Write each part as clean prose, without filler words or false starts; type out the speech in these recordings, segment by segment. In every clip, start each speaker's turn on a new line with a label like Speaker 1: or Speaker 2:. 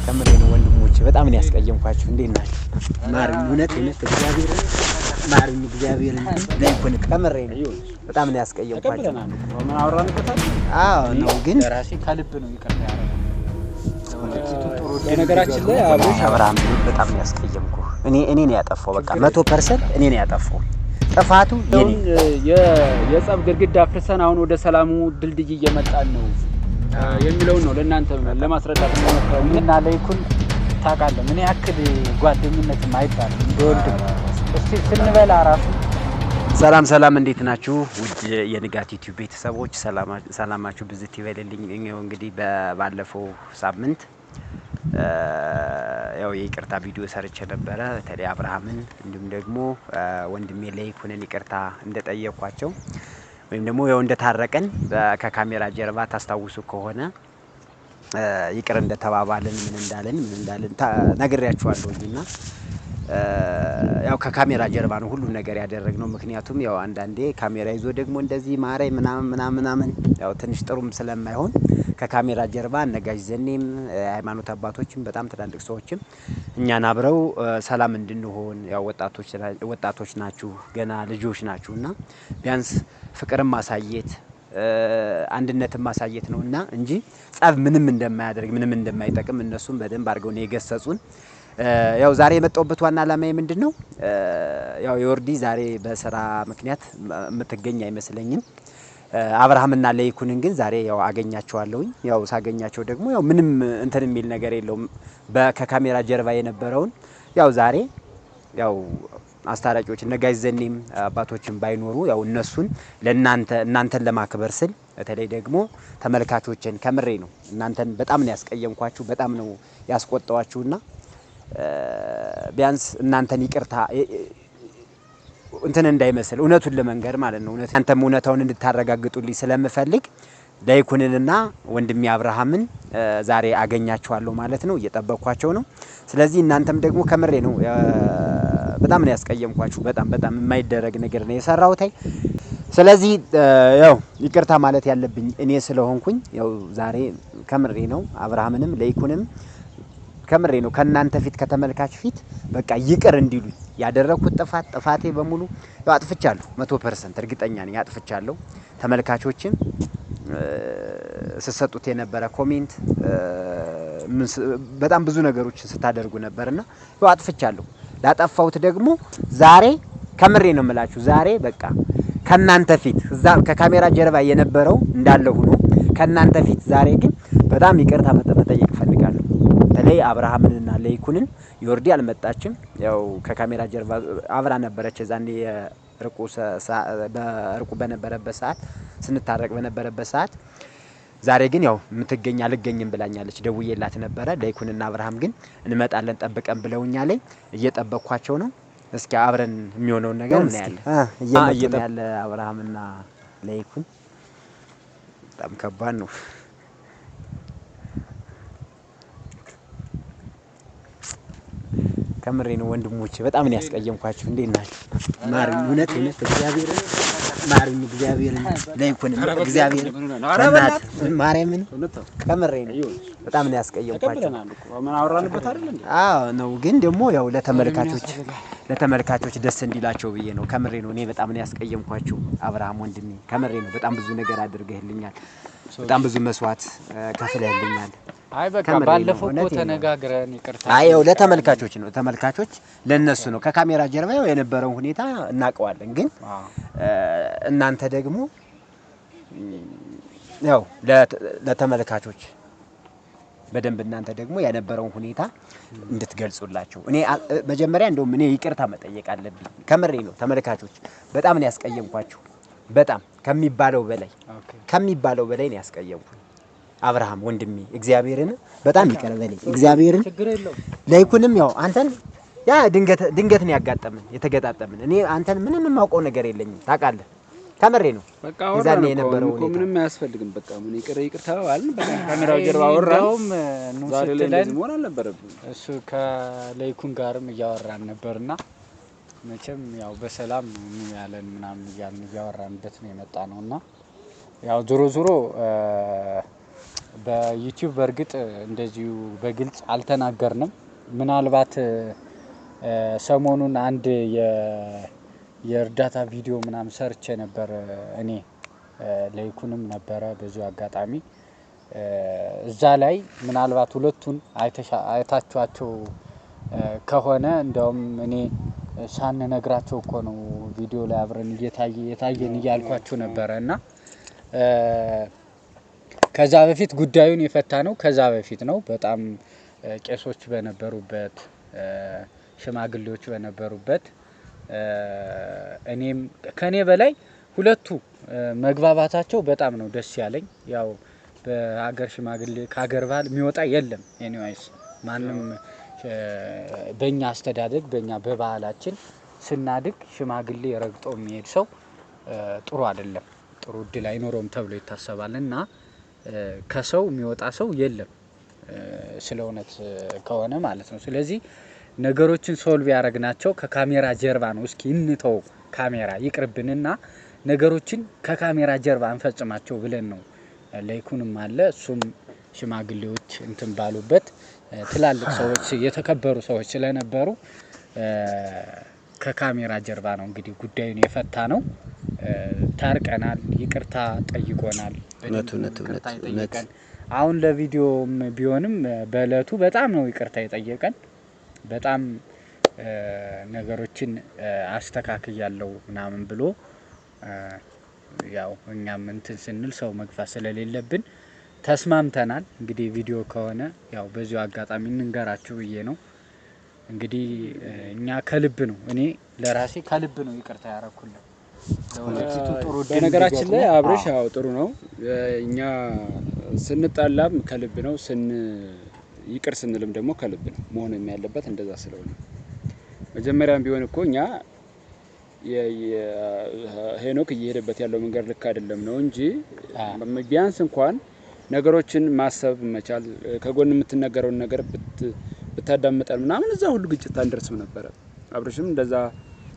Speaker 1: ከምሬ ነው ወንድሞቼ በጣም ነው ያስቀየምኳችሁ እንዴት ናችሁ ማርኝ እውነት እግዚአብሔር ማርኝ እግዚአብሔር ለይኩን ከምሬ ነው በጣም ነው ያስቀየምኳችሁ
Speaker 2: ምን አወራንበታል
Speaker 1: አዎ ነው ግን
Speaker 2: ራሴ ከልብ ነው ይቅርታ ያረጋግጥ በነገራችን ላይ
Speaker 1: አብርሃም በጣም ነው ያስቀየምኩ እኔ ነው ያጠፋው በቃ 100% እኔ ነው ያጠፋው ጥፋቱ
Speaker 2: የጸብ ግድግዳ አፍርሰን አሁን ወደ ሰላሙ ድልድይ እየመጣን ነው የሚለው ነው ለእናንተ ለማስረዳት ነው እና ለይኩን ታውቃለህ ምን ያክል ጓደኝነት ማይባል እንደወንድም እስቲ ስንበላ ራሱ
Speaker 1: ሰላም እንዴት ናችሁ ውድ የንጋት ዩቲዩብ ቤተሰቦች ሰላማችሁ ብዝት ይበልልኝ እንግዲህ ባለፈው ሳምንት ያው የይቅርታ ቪዲዮ ሰርቼ ነበር በተለይ አብርሃምን እንዲሁም ደግሞ ወንድሜ ለይኩንን ይቅርታ እንደጠየኳቸው ወይም ደግሞ ያው እንደታረቀን ከካሜራ ጀርባ ታስታውሱ ከሆነ ይቅር እንደተባባልን ምን እንዳለን ነግሬያችኋለሁና ያው ከካሜራ ጀርባ ነው ሁሉ ነገር ያደረግነው ምክንያቱም ያው አንዳንዴ ካሜራ ይዞ ደግሞ እንደዚህ ማረይ ምናምን ያው ትንሽ ጥሩም ስለማይሆን ከካሜራ ጀርባ ነጋሽ ዘኔም ሃይማኖት አባቶችም በጣም ትላልቅ ሰዎችም እኛን አብረው ሰላም እንድንሆን ያው ወጣቶች ናችሁ ገና ልጆች ናችሁና ቢያንስ ፍቅርም ማሳየት አንድነትም ማሳየት ነውና እንጂ ጸብ ምንም እንደማያደርግ ምንም እንደማይጠቅም እነሱም በደንብ አድርገው ነው የገሰጹን ያው ዛሬ የመጣውበት ዋና ዓላማዬ ምንድነው ያው የወርዲ ዛሬ በስራ ምክንያት የምትገኝ አይመስለኝም አብርሃምና ለይኩንን ግን ዛሬ ያው አገኛቸዋለሁኝ ያው ሳገኛቸው ደግሞ ያው ምንም እንትን የሚል ነገር የለውም ከካሜራ ጀርባ የነበረውን ያው ዛሬ ያው አስታራቂዎች ነጋሽ ዘኔም አባቶችን ባይኖሩ ያው እነሱን እናንተን ለማክበር ስል በተለይ ደግሞ ተመልካቾችን ከምሬ ነው እናንተን በጣም ነው ያስቀየምኳችሁ በጣም ነው ያስቆጣዋችሁና ቢያንስ እናንተን ይቅርታ እንትን እንዳይመስል እውነቱን ለመንገር ማለት ነው እናንተም እውነታውን እንድታረጋግጡልኝ ስለምፈልግ ለይኩንንና ወንድሜ አብርሃምን ዛሬ አገኛቸዋለሁ ማለት ነው እየጠበቅኳቸው ነው ስለዚህ እናንተም ደግሞ ከምሬ ነው በጣም ነው ያስቀየምኳችሁ በጣም የማይደረግ ነገር ነው የሰራሁት ስለዚህ ያው ይቅርታ ማለት ያለብኝ እኔ ስለሆንኩኝ ያው ዛሬ ከምሬ ነው አብርሃምንም ለይኩንም ከምሬ ነው ከናንተ ፊት ከተመልካች ፊት በቃ ይቅር እንዲሉኝ ያደረኩት ጥፋቴ በሙሉ ያው አጥፍቻለሁ 100% እርግጠኛ ነኝ አጥፍቻለሁ ተመልካቾችን ስሰጡት የነበረ ኮሜንት በጣም ብዙ ነገሮችን ስታደርጉ ነበርና ያው አጥፍቻለሁ ላጠፋሁት ደግሞ ዛሬ ከምሬ ነው የምላችሁ ዛሬ በቃ ከናንተ ፊት እዛ ከካሜራ ጀርባ የነበረው እንዳለ ሆኖ ከናንተ ፊት ዛሬ ግን በጣም ይቅርታ መጠየቅ ፈልጋለሁ በተለይ አብርሃምንና ለይኩንን ዮርዲ አልመጣችም ያው ከካሜራ ጀርባ አብራ ነበረች ዛኔ በርቁ በነበረበት ሰዓት ስንታረቅ በነበረበት ሰዓት ዛሬ ግን ያው ምትገኛ አልገኝም ብላኛለች ደውዬላት ነበር ለይኩንና አብርሃም ግን እንመጣለን ጠብቀን ብለውኛል እየጠበቅኳቸው ነው እስኪ አብረን የሚሆነው ነገር ምን ያለ አብርሃምና ለይኩን በጣም ከባድ ነው ከምሬ ነው ወንድሞቼ በጣም ነው ያስቀየምኳችሁ እንዴት ናችሁ ማርኝ እውነት እግዚአብሔር ማርኝ እግዚአብሔር ለይኩን እግዚአብሔር ማርያምን ከምሬ ነው በጣም ነው ያስቀየምኳችሁ
Speaker 2: ምን አወራንበት አይደል እንዴ
Speaker 1: አዎ ነው ግን ደግሞ ያው ለተመልካቾች ደስ እንዲላቸው ብዬ ነው ከምሬ ነው እኔ በጣም ነው ያስቀየምኳችሁ አብርሃም ወንድሜ ከምሬ ነው በጣም ብዙ ነገር አድርገህልኛል በጣም ብዙ መስዋዕት ከፍለህልኛል
Speaker 2: አይ በቃ ባለፈው እኮ ተነጋግረን ይቅርታ
Speaker 1: አየው ለተመልካቾች ነው ተመልካቾች ለነሱ ነው ከካሜራ ጀርባ ያው የነበረው ሁኔታ እናቀዋለን ግን እናንተ ደግሞ ያው ለተመልካቾች በደንብ እናንተ ደግሞ የነበረው ሁኔታ እንድትገልጹላቸው እኔ መጀመሪያ እንደውም እኔ ይቅርታ መጠየቅ አለብኝ ከምሬ ነው ተመልካቾች በጣም ነው ያስቀየምኳችሁ በጣም ከሚባለው በላይ ነው ያስቀየምኩኝ አብርሃም ወንድሜ እግዚአብሔርን በጣም ይቀርበልኝ እግዚአብሔርን ለይኩንም ያው አንተን ያ ድንገት ነው ያጋጠመን የተገጣጠመን እኔ አንተን ምንም ማውቀው ነገር የለኝም ታውቃለህ ከምሬ ነው
Speaker 2: በቃ አወራን የነበረው ምንም አያስፈልግም በቃ ምን ይቅርታ አልን በቃ ካሜራው ጀርባ አወራን ዛሬ ላይ ምን አልነበረብኝ እሱ ከለይኩን ጋርም እያወራን ነበርና መቼም ያው በሰላም ያለን ምናምን እያወራንበት ነው የመጣ ነውና ያው ዞሮ በዩቲዩብ በእርግጥ እንደዚሁ በግልጽ አልተናገርንም። ምናልባት ሰሞኑን አንድ የእርዳታ ቪዲዮ ምናምን ሰርቼ ነበር እኔ ለይኩንም ነበረ በዚሁ አጋጣሚ እዛ ላይ ምናልባት ሁለቱን አይታችኋቸው ከሆነ እንደውም እኔ ሳንነግራቸው እኮ ነው ቪዲዮ ላይ አብረን እየታየን እያልኳችሁ ነበረ እና ከዛ በፊት ጉዳዩን የፈታ ነው ከዛ በፊት ነው። በጣም ቄሶች በነበሩበት ሽማግሌዎች በነበሩበት እኔም ከኔ በላይ ሁለቱ መግባባታቸው በጣም ነው ደስ ያለኝ። ያው በሀገር ሽማግሌ ከሀገር ባህል የሚወጣ የለም። ኤኒዌይስ ማንም በእኛ አስተዳደግ በእኛ በባህላችን ስናድግ ሽማግሌ ረግጦ የሚሄድ ሰው ጥሩ አይደለም፣ ጥሩ እድል አይኖረውም ተብሎ ይታሰባል እና ከሰው የሚወጣ ሰው የለም ስለ እውነት ከሆነ ማለት ነው። ስለዚህ ነገሮችን ሶልቭ ያደረግናቸው ከካሜራ ጀርባ ነው። እስኪ እንተው ካሜራ ይቅርብንና ነገሮችን ከካሜራ ጀርባ እንፈጽማቸው ብለን ነው። ለይኩንም አለ እሱም ሽማግሌዎች እንትን ባሉበት ትላልቅ ሰዎች የተከበሩ ሰዎች ስለነበሩ ከካሜራ ጀርባ ነው እንግዲህ ጉዳዩን የፈታ ነው። ታርቀናል፣ ይቅርታ ጠይቆናል። እውነት አሁን ለቪዲዮም ቢሆንም በእለቱ በጣም ነው ይቅርታ የጠየቀን። በጣም ነገሮችን አስተካክያለሁ ምናምን ብሎ ያው እኛም እንትን ስንል ሰው መግፋት ስለሌለብን ተስማምተናል። እንግዲህ ቪዲዮ ከሆነ ያው በዚሁ አጋጣሚ እንንገራችሁ ብዬ ነው። እንግዲህ እኛ ከልብ ነው እኔ ለራሴ ከልብ ነው ይቅርታ ያረኩልኝ።
Speaker 3: በነገራችን ላይ አብርሽ ያው ጥሩ ነው። እኛ ስንጣላም ከልብ ነው ይቅር ስንልም ደግሞ ከልብ ነው መሆንም ያለበት እንደዛ ስለሆነ መጀመሪያም ቢሆን እኮ እኛ ሄኖክ እየሄደበት ያለው መንገድ ልክ አይደለም ነው እንጂ ቢያንስ እንኳን ነገሮችን ማሰብ መቻል ከጎን የምትነገረውን ነገር ብታዳምጣል ምናምን እዛ ሁሉ ግጭት አንደርስም ነበር። አብርሽም እንደዛ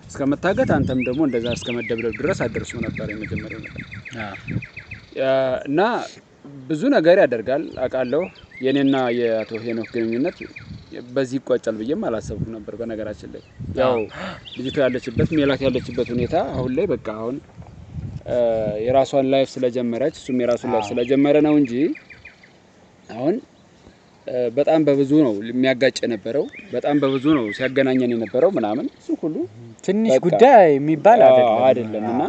Speaker 3: እስከመታገት አንተም ደግሞ እንደዛ እስከመደብደብ ድረስ አደርሱ ነበር የመጀመሪያው ነገር እና ብዙ ነገር ያደርጋል አውቃለሁ። የኔና የአቶ ሄኖክ ግንኙነት በዚህ ይቋጫል ብዬም አላሰብኩም ነበር። በነገራችን ላይ ያው ልጅቷ ያለችበት ሜላት ያለችበት ሁኔታ አሁን ላይ በቃ አሁን የራሷን ላይፍ ስለጀመረች እሱም የራሱን ላይፍ ስለጀመረ ነው እንጂ አሁን በጣም በብዙ ነው የሚያጋጭ የነበረው፣ በጣም በብዙ ነው ሲያገናኘን የነበረው ምናምን እሱ ሁሉ
Speaker 2: ትንሽ ጉዳይ የሚባል
Speaker 3: አይደለም እና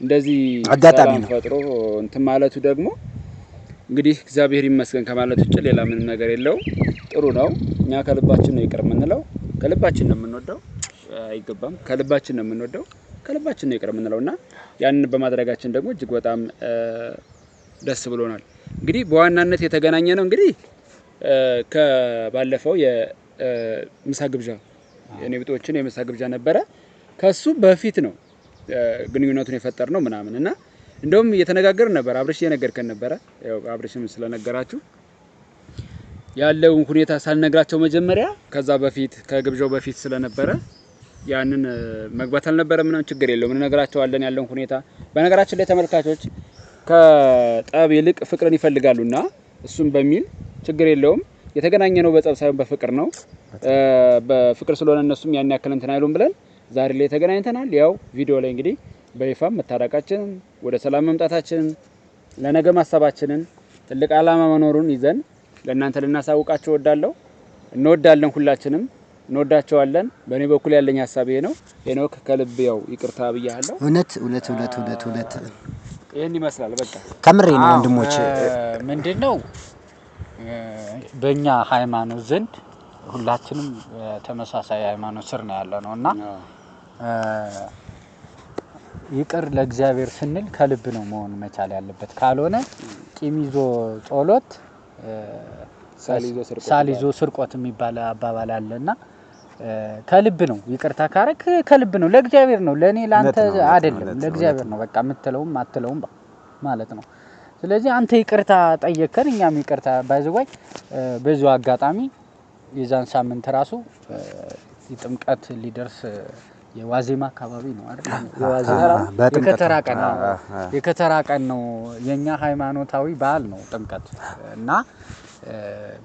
Speaker 3: እንደዚህ አጋጣሚ ነው ፈጥሮ እንትን ማለቱ ደግሞ እንግዲህ እግዚአብሔር ይመስገን ከማለት ውጭ ሌላ ምንም ነገር የለው። ጥሩ ነው። እኛ ከልባችን ነው ይቅር የምንለው፣ ከልባችን ነው የምንወደው። አይገባም ከልባችን ነው የምንወደው፣ ከልባችን ነው ይቅር የምንለውና ያንን በማድረጋችን ደግሞ እጅግ በጣም ደስ ብሎናል። እንግዲህ በዋናነት የተገናኘ ነው እንግዲህ ከባለፈው የምሳ ግብዣ የኔ ብጦችን የምሳ ግብዣ ነበረ። ከሱ በፊት ነው ግንኙነቱን የፈጠር ነው ምናምን እና እንደውም እየተነጋገርን ነበር። አብርሽ እየነገርከን ነበረ። ያው አብርሽም ስለነገራችሁ ያለውን ሁኔታ ሳልነግራቸው መጀመሪያ ከዛ በፊት ከግብዣው በፊት ስለነበረ ያንን መግባት አልነበረም። ምንም ችግር የለውም እንነግራቸዋለን ያለውን ሁኔታ። በነገራችን ላይ ተመልካቾች ከጠብ ይልቅ ፍቅርን ይፈልጋሉና እሱም በሚል ችግር የለውም የተገናኘ ነው በጸብ ሳይሆን በፍቅር ነው። በፍቅር ስለሆነ እነሱም ያን ያክል እንትን አይሉም ብለን ዛሬ ላይ ተገናኝተናል። ያው ቪዲዮ ላይ እንግዲህ በይፋም መታረቃችንን ወደ ሰላም መምጣታችንን ለነገ ማሰባችንን ትልቅ አላማ መኖሩን ይዘን ለእናንተ ልናሳውቃችሁ ወዳለው እንወዳለን። ሁላችንም እንወዳቸዋለን። በእኔ በኩል ያለኝ ሀሳብ ይሄ ነው። ሄኖክ ከልብ ያው ይቅርታ ብያለሁ።
Speaker 1: እውነት
Speaker 3: ይሄን ይመስላል። በቃ
Speaker 1: ከምሬ ነው ወንድሞች።
Speaker 2: ምንድነው በእኛ ሃይማኖት ዘንድ ሁላችንም ተመሳሳይ ሃይማኖት ስር ነው ያለነው እና ይቅር ለእግዚአብሔር ስንል ከልብ ነው መሆን መቻል ያለበት። ካልሆነ ቂም ይዞ ጸሎት ሳሊዞ ስርቆት የሚባል አባባል አለና ከልብ ነው ይቅርታ ካረክ ከልብ ነው ለእግዚአብሔር ነው፣ ለኔ ላንተ አይደለም ለእግዚአብሔር ነው በቃ የምትለውም አትለውም ማለት ነው። ስለዚህ አንተ ይቅርታ ጠየከን እኛም ይቅርታ ባይዘዋይ በዚሁ አጋጣሚ የዛን ሳምንት ራሱ ጥምቀት ሊደርስ የዋዜማ አካባቢ ነው አይደል? የከተራ ቀን ነው። የከተራ ቀን ነው። የኛ ሃይማኖታዊ በዓል ነው ጥምቀት እና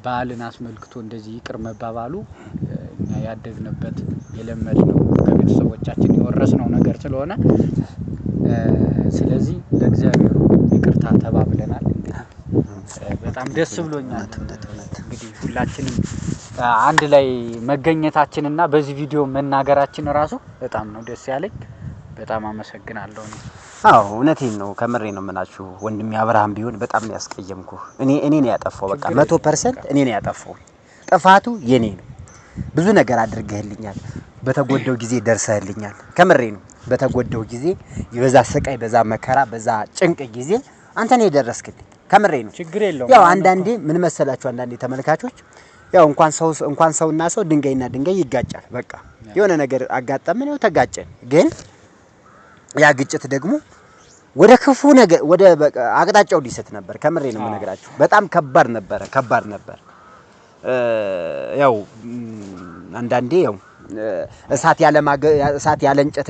Speaker 2: በዓልን አስመልክቶ እንደዚህ ይቅር መባባሉ እኛ ያደግንበት የለመድነው ከቤተሰቦቻችን የወረስነው ነገር ስለሆነ ስለዚህ ለእግዚአብሔር ይቅርታ ተባብለናል። በጣም ደስ ብሎኛል። እንግዲህ ሁላችንም አንድ ላይ መገኘታችንና በዚህ ቪዲዮ መናገራችን ራሱ በጣም ነው ደስ ያለኝ። በጣም አመሰግናለሁ።
Speaker 1: አዎ እውነቴን ነው። ከምሬ ነው የምላችሁ ወንድሜ አብርሃም ቢሆን በጣም ነው ያስቀየምኩ። እኔ ነው ያጠፋው። በቃ 100% እኔ ነው ያጠፋው። ጥፋቱ የኔ ነው። ብዙ ነገር አድርገህልኛል። በተጎደው ጊዜ ደርሰህልኛል። ከምሬ ነው። በተጎደው ጊዜ በዛ ስቃይ፣ በዛ መከራ፣ በዛ ጭንቅ ጊዜ አንተ ነው የደረስክልኝ። ከምሬ ነው።
Speaker 2: ችግር የለውም።
Speaker 1: ያው አንዳንዴ ምን መሰላችሁ፣ አንዳንዴ ተመልካቾች ያው እንኳን ሰውና ሰው ድንጋይና ድንጋይ ይጋጫል። በቃ የሆነ ነገር አጋጠመን፣ ያው ተጋጨን። ግን ያ ግጭት ደግሞ ወደ ክፉ ነገር ወደ አቅጣጫው ሊሰጥ ነበር። ከምሬ ነው የምነግራችሁ። በጣም ከባድ ነበር። ያው አንዳንዴ ያው እሳት ያለ እንጨት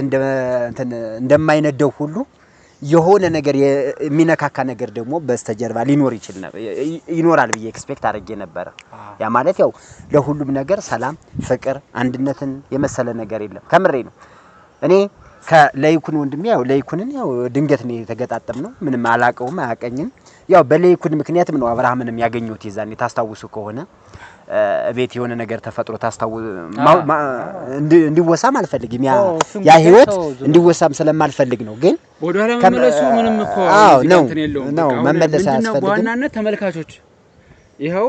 Speaker 1: እንደማይነደው ሁሉ የሆነ ነገር የሚነካካ ነገር ደግሞ በስተጀርባ ይኖራል ብዬ ኤክስፔክት አድርጌ ነበር። ያ ማለት ያው ለሁሉም ነገር ሰላም፣ ፍቅር፣ አንድነትን የመሰለ ነገር የለም። ከምሬ ነው። እኔ ከለይኩን ወንድሜ ያው ለይኩንን ያው ድንገት ነው የተገጣጠምነው። ምንም አላቀውም አያቀኝም። ያው በለይኩን ምክንያትም ነው አብርሃምንም ያገኘሁት። የዛኔ ታስታውሱ ከሆነ ቤት የሆነ ነገር ተፈጥሮ እንዲወሳም አልፈልግም። ያ ህይወት እንዲወሳም ስለማልፈልግ ነው። ግን
Speaker 3: ወደኋላ መመለሱ ምንም እኮ
Speaker 1: ነው መመለስ አያስፈልግም።
Speaker 3: በዋናነት ተመልካቾች ይኸው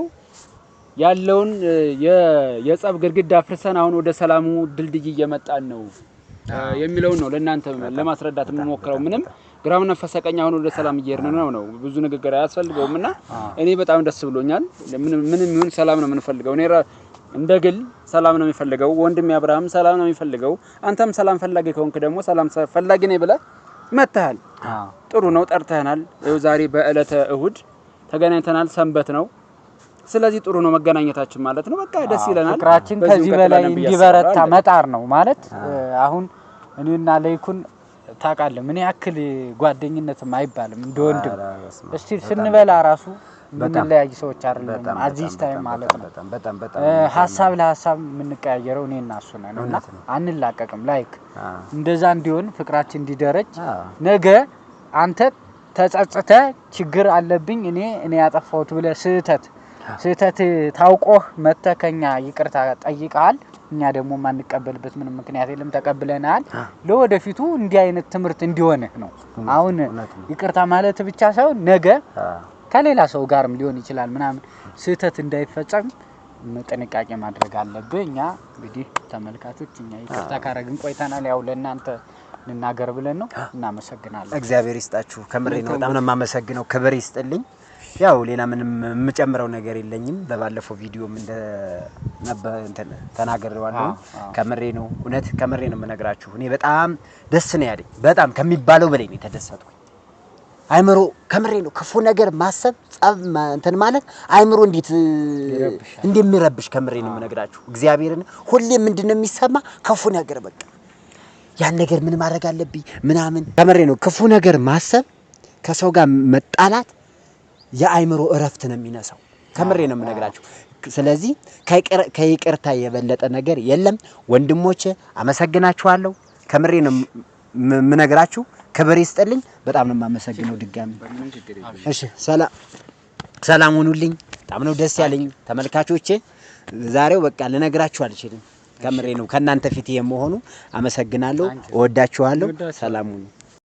Speaker 3: ያለውን የጸብ ግድግዳ አፍርሰን አሁን ወደ ሰላሙ ድልድይ እየመጣን ነው የሚለውን ነው ለእናንተ ለማስረዳት የምሞክረው። ምንም ግራው ነፈሰ ቀኝ አሁን ወደ ሰላም እየሄድን ነው። ብዙ ንግግር አያስፈልገውምና እኔ በጣም ደስ ብሎኛል። ምንም ይሁን ሰላም ነው የምንፈልገው። እኔ እንደግል ሰላም ነው የሚፈልገው። ወንድሜ አብርሃም ሰላም ነው የሚፈልገው። አንተም ሰላም ፈላጊ ከሆንክ ደግሞ ሰላም ፈላጊ ነኝ ብለህ መተሃል። ጥሩ ነው፣ ጠርተናል። ይኸው ዛሬ በእለተ እሁድ ተገናኝተናል። ሰንበት ነው። ስለዚህ ጥሩ ነው መገናኘታችን ማለት ነው። በቃ ደስ ይለናል።
Speaker 2: ፍቅራችን ከዚህ በላይ እንዲበረታ መጣር ነው ማለት አሁን እኔና ለይኩን ታውቃለህ ምን ያክል ጓደኝነትም አይባልም እንደወንድም እስቲ ስንበላ ራሱ ምንለያይ ሰዎች አይደለም። አዚስ ታይም ማለት ነው። በጣም ሐሳብ ለሐሳብ የምንቀያየረው እኔና እሱ ነውና አንላቀቅም። ላይክ እንደዛ እንዲሆን ፍቅራችን እንዲደረጅ ነገ አንተ ተጸጽተ ችግር አለብኝ እኔ ያጠፋሁት ብለህ ስህተት ታውቆህ መተከኛ ይቅርታ ጠይቃል። እኛ ደግሞ ማንቀበልበት ምንም ምክንያት የለም። ተቀብለናል። ለወደፊቱ እንዲህ አይነት ትምህርት እንዲሆንህ ነው። አሁን ይቅርታ ማለት ብቻ ሳይሆን ነገ ከሌላ ሰው ጋርም ሊሆን ይችላል ምናምን ስህተት እንዳይፈጸም ጥንቃቄ ማድረግ አለብህ። እኛ እንግዲህ ተመልካቾች እኛ ይቅርታ ካረግን ቆይተናል። ያው ለእናንተ እንናገር ብለን ነው። እናመሰግናለን። እግዚአብሔር ይስጣችሁ። ከምሬ ነው። በጣም ነው የማመሰግነው። ክብር ይስጥልኝ። ያው ሌላ ምንም የምጨምረው ነገር የለኝም። በባለፈው ቪዲዮም ተናግሬዋለሁ። ከምሬ ነው፣ እውነት ከምሬ ነው የምነግራችሁ። እኔ በጣም ደስ ነው ያለኝ። በጣም ከሚባለው በላይ ነው የተደሰትኩኝ። አይምሮ ከምሬ ነው ክፉ ነገር ማሰብ ጸብ ማለት አይምሮ እንዴት እንደሚረብሽ ከምሬ ነው የምነግራችሁ። እግዚአብሔርን ሁሌ ምንድነው የሚሰማ ክፉ ነገር በቃ ያን ነገር ምን ማድረግ አለብኝ ምናምን። ከምሬ ነው ክፉ ነገር ማሰብ፣ ከሰው ጋር መጣላት የአይምሮ እረፍት ነው የሚነሳው። ከምሬ ነው የምነግራችሁ። ስለዚህ ከይቅርታ የበለጠ ነገር የለም። ወንድሞቼ አመሰግናችኋለሁ። ከምሬ ነው የምነግራችሁ። ክብር ይስጥልኝ። በጣም ነው የማመሰግነው ድጋሚ። እሺ ሰላም ሁኑልኝ። በጣም ነው ደስ ያለኝ ተመልካቾቼ። ዛሬው በቃ ልነግራችሁ አልችልም። ከምሬ ነው ከናንተ ፊት የመሆኑ አመሰግናለሁ። እወዳችኋለሁ። ሰላም ሁኑ።